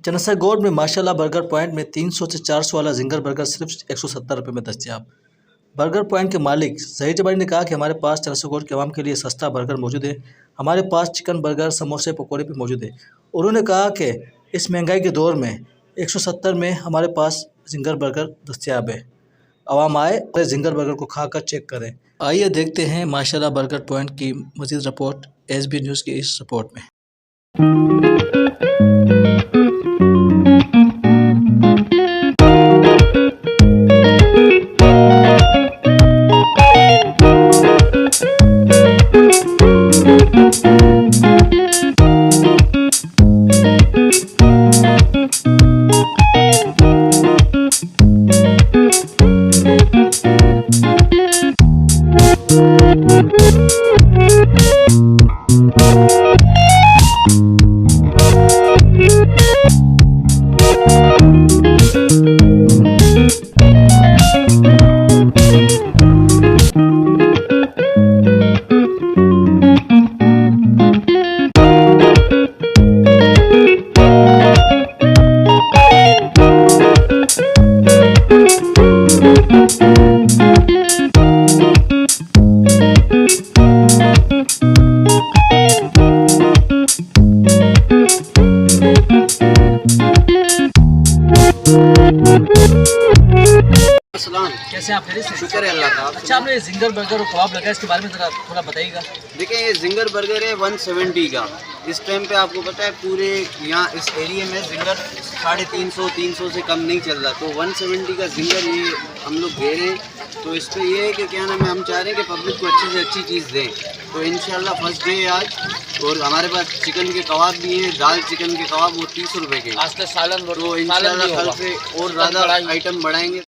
चनसागौड में माशाल्लाह burger point में 300 से 400 वाला जिंगर बर्गर सिर्फ 170 रुपये में दस्तयाब। बर्गर पॉइंट के मालिक ज़हीर जबारी ने कहा कि हमारे पास चनसागौड के अवाम के लिए सस्ता बर्गर मौजूद है। हमारे पास चिकन बर्गर, समोसे, पकौड़े भी मौजूद है। उन्होंने कहा कि इस महंगाई के दौर में 170 में हमारे पास जिंगर बर्गर दस्तयाब है। आवाम आए और जिंगर बर्गर को खाकर चेक करें। आइए देखते हैं माशाल्लाह बर्गर पॉइंट की मज़ीद रिपोर्ट SB न्यूज़ की इस रिपोर्ट में। कैसे आप खरीद? शुक्र है अल्लाह का। अच्छा, आपने जिंगर बर्गर और कबाब लगाया, इसके बारे में ज़रा थोड़ा बताइएगा। देखिए, ये जिंगर बर्गर है 170 का। इस टाइम पे आपको पता है पूरे यहाँ इस एरिया में जिंगर 350 से कम नहीं चल रहा, तो 170 का जिंगर ये हम लोग दे रहे हैं। तो इस पर ये है कि क्या नाम है, हम चाह रहे हैं कि पब्लिक को अच्छी से अच्छी चीज़ दें। तो इंशाल्लाह फर्स्ट डे आज, और हमारे पास चिकन के कबाब भी हैं, दाल चिकन के कबाब वो 30 रुपये के। आज तो सालन, तो इंशाल्लाह कल से और ज़्यादा आइटम बढ़ाएंगे।